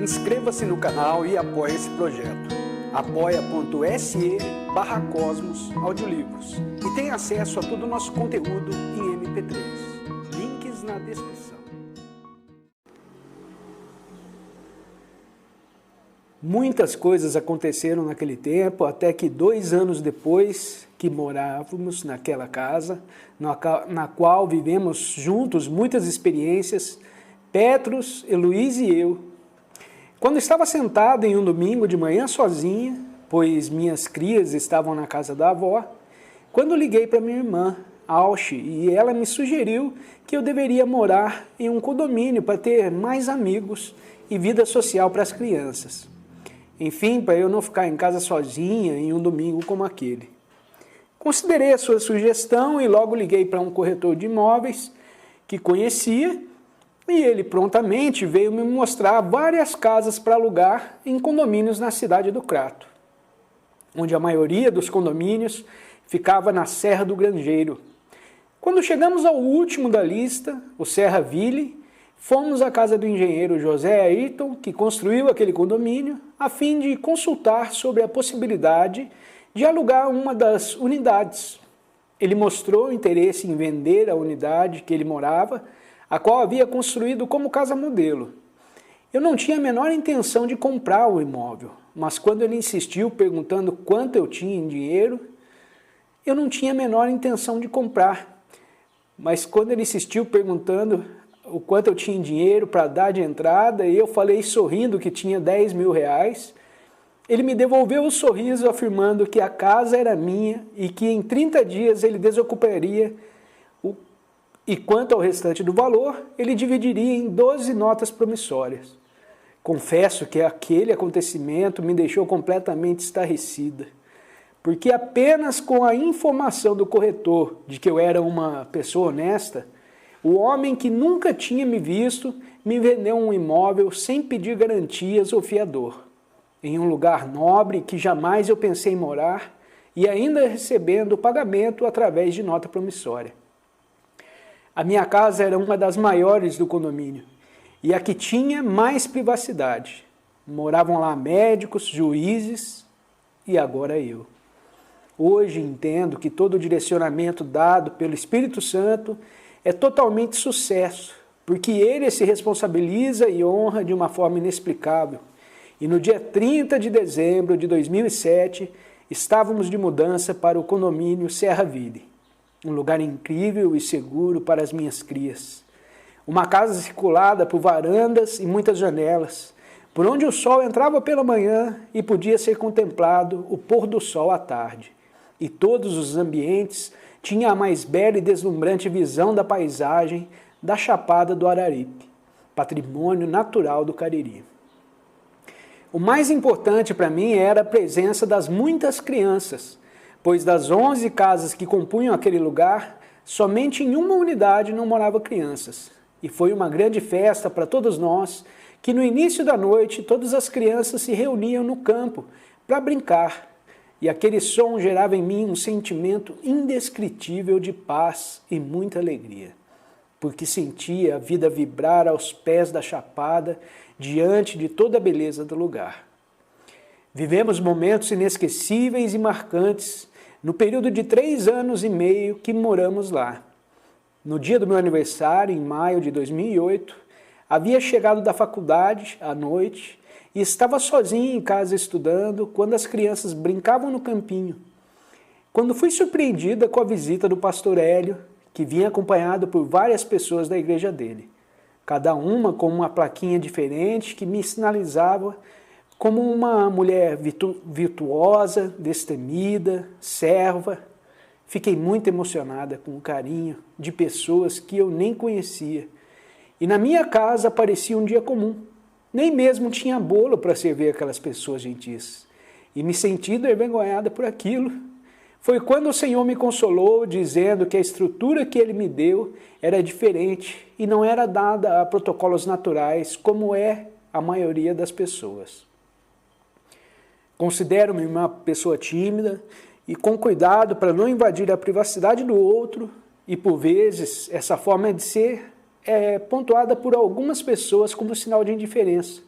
Inscreva-se no canal e apoie esse projeto. apoia.se/Cosmos Audiolivros e tenha acesso a todo o nosso conteúdo em MP3. Links na descrição. Muitas coisas aconteceram naquele tempo, até que 2 anos depois que morávamos naquela casa, na qual vivemos juntos muitas experiências, Petros, Heloísa e eu. Quando estava sentado em um domingo de manhã sozinha, pois minhas crias estavam na casa da avó, quando liguei para minha irmã, Alche, e ela me sugeriu que eu deveria morar em um condomínio para ter mais amigos e vida social para as crianças. Enfim, para eu não ficar em casa sozinha em um domingo como aquele. Considerei a sua sugestão e logo liguei para um corretor de imóveis que conhecia e ele prontamente veio me mostrar várias casas para alugar em condomínios na cidade do Crato, onde a maioria dos condomínios ficava na Serra do Grangeiro. Quando chegamos ao último da lista, o Serra Ville, fomos à casa do engenheiro José Ayrton, que construiu aquele condomínio, a fim de consultar sobre a possibilidade de alugar uma das unidades. Ele mostrou interesse em vender a unidade que ele morava, a qual havia construído como casa modelo. Eu não tinha a menor intenção de comprar o imóvel, mas quando ele insistiu perguntando quanto eu tinha em dinheiro, eu não tinha a menor intenção de comprar. Mas quando ele insistiu perguntando o quanto eu tinha em dinheiro para dar de entrada, e eu falei sorrindo que tinha 10 mil reais, ele me devolveu o sorriso afirmando que a casa era minha e que em 30 dias ele desocuparia e quanto ao restante do valor, ele dividiria em 12 notas promissórias. Confesso que aquele acontecimento me deixou completamente estarrecida, porque apenas com a informação do corretor de que eu era uma pessoa honesta, o homem que nunca tinha me visto me vendeu um imóvel sem pedir garantias ou fiador, em um lugar nobre que jamais eu pensei em morar e ainda recebendo o pagamento através de nota promissória. A minha casa era uma das maiores do condomínio e a que tinha mais privacidade. Moravam lá médicos, juízes e agora eu. Hoje entendo que todo o direcionamento dado pelo Espírito Santo é totalmente sucesso, porque ele se responsabiliza e honra de uma forma inexplicável. E no dia 30 de dezembro de 2007, estávamos de mudança para o condomínio Serra Ville, um lugar incrível e seguro para as minhas crias. Uma casa circulada por varandas e muitas janelas, por onde o sol entrava pela manhã e podia ser contemplado o pôr do sol à tarde. E todos os ambientes tinham a mais bela e deslumbrante visão da paisagem da Chapada do Araripe, patrimônio natural do Cariri. O mais importante para mim era a presença das muitas crianças, pois das 11 casas que compunham aquele lugar, somente em uma unidade não moravam crianças. E foi uma grande festa para todos nós, que no início da noite todas as crianças se reuniam no campo para brincar, e aquele som gerava em mim um sentimento indescritível de paz e muita alegria, porque sentia a vida vibrar aos pés da chapada, diante de toda a beleza do lugar. Vivemos momentos inesquecíveis e marcantes no período de 3 anos e meio que moramos lá. No dia do meu aniversário, em maio de 2008, havia chegado da faculdade à noite e estava sozinho em casa estudando quando as crianças brincavam no campinho. Quando fui surpreendida com a visita do pastor Hélio, que vinha acompanhado por várias pessoas da igreja dele, cada uma com uma plaquinha diferente que me sinalizava como uma mulher virtuosa, destemida, serva. Fiquei muito emocionada com o carinho de pessoas que eu nem conhecia. E na minha casa parecia um dia comum. Nem mesmo tinha bolo para servir aquelas pessoas gentis. E me senti envergonhada por aquilo. Foi quando o Senhor me consolou, dizendo que a estrutura que Ele me deu era diferente e não era dada a protocolos naturais, como é a maioria das pessoas. Considero-me uma pessoa tímida e com cuidado para não invadir a privacidade do outro, e por vezes essa forma de ser é pontuada por algumas pessoas como sinal de indiferença.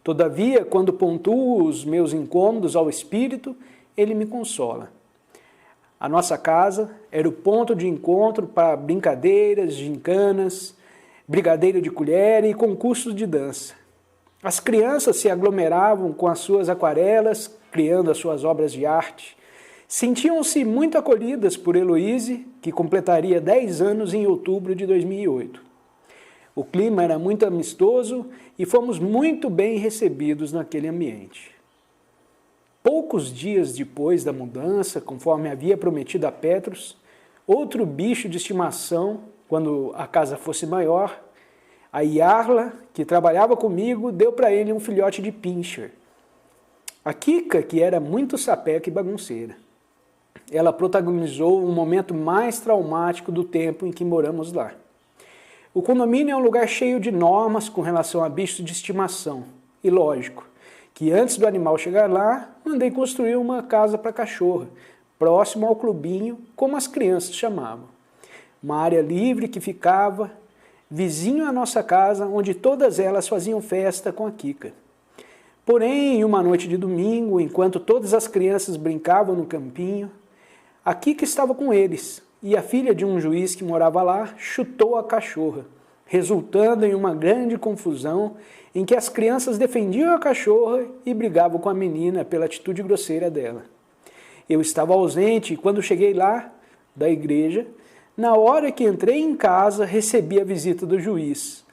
Todavia, quando pontuo os meus incômodos ao espírito, ele me consola. A nossa casa era o ponto de encontro para brincadeiras, gincanas, brigadeiro de colher e concursos de dança. As crianças se aglomeravam com as suas aquarelas, criando as suas obras de arte. Sentiam-se muito acolhidas por Heloíse, que completaria 10 anos em outubro de 2008. O clima era muito amistoso e fomos muito bem recebidos naquele ambiente. Poucos dias depois da mudança, conforme havia prometido a Petros, outro bicho de estimação, quando a casa fosse maior, a Yarla, que trabalhava comigo, deu para ele um filhote de pincher. A Kika, que era muito sapeca e bagunceira. Ela protagonizou um momento mais traumático do tempo em que moramos lá. O condomínio é um lugar cheio de normas com relação a bichos de estimação. E lógico, que antes do animal chegar lá, mandei construir uma casa para cachorra, próximo ao clubinho, como as crianças chamavam. Uma área livre que ficava vizinho à nossa casa, onde todas elas faziam festa com a Kika. Porém, em uma noite de domingo, enquanto todas as crianças brincavam no campinho, a Kika estava com eles, e a filha de um juiz que morava lá chutou a cachorra, resultando em uma grande confusão em que as crianças defendiam a cachorra e brigavam com a menina pela atitude grosseira dela. Eu estava ausente e quando cheguei lá, da igreja, na hora que entrei em casa, recebi a visita do juiz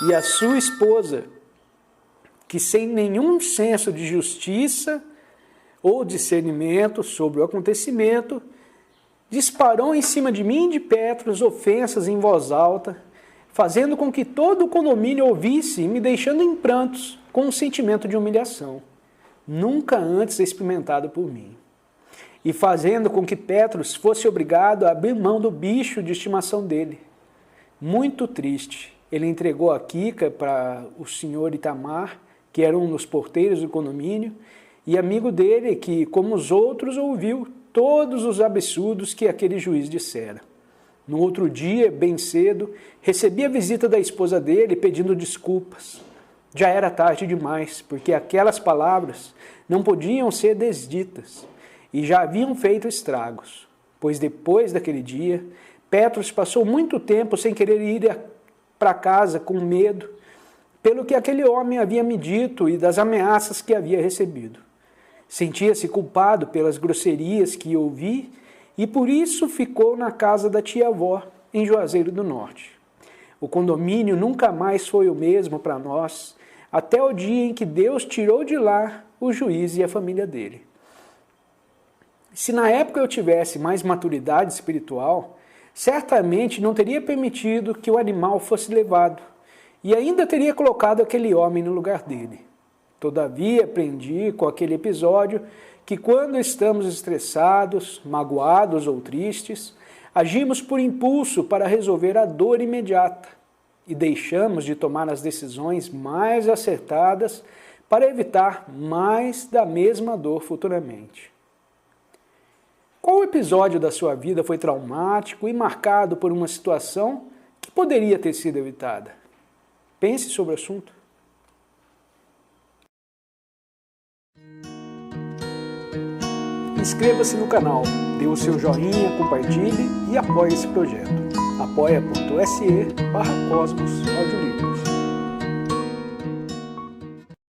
e a sua esposa, que sem nenhum senso de justiça ou discernimento sobre o acontecimento, disparou em cima de mim e de Petros ofensas em voz alta, fazendo com que todo o condomínio ouvisse e me deixando em prantos, com um sentimento de humilhação, nunca antes experimentado por mim. E fazendo com que Petros fosse obrigado a abrir mão do bicho de estimação dele. Muito triste, ele entregou a Kika para o senhor Itamar, que era um dos porteiros do condomínio, e amigo dele que, como os outros, ouviu todos os absurdos que aquele juiz dissera. No outro dia, bem cedo, recebi a visita da esposa dele pedindo desculpas. Já era tarde demais, porque aquelas palavras não podiam ser desditas e já haviam feito estragos, pois depois daquele dia, Petros passou muito tempo sem querer ir para casa com medo, pelo que aquele homem havia me dito e das ameaças que havia recebido. Sentia-se culpado pelas grosserias que ouvi e por isso ficou na casa da tia-avó, em Juazeiro do Norte. O condomínio nunca mais foi o mesmo para nós, até o dia em que Deus tirou de lá o juiz e a família dele. Se na época eu tivesse mais maturidade espiritual, certamente não teria permitido que o animal fosse levado e ainda teria colocado aquele homem no lugar dele. Todavia, aprendi com aquele episódio que quando estamos estressados, magoados ou tristes, agimos por impulso para resolver a dor imediata e deixamos de tomar as decisões mais acertadas para evitar mais da mesma dor futuramente. Qual episódio da sua vida foi traumático e marcado por uma situação que poderia ter sido evitada? Pense sobre o assunto. Inscreva-se no canal, dê o seu joinha, compartilhe e apoie esse projeto. apoia.se/Cosmos Audiolivro.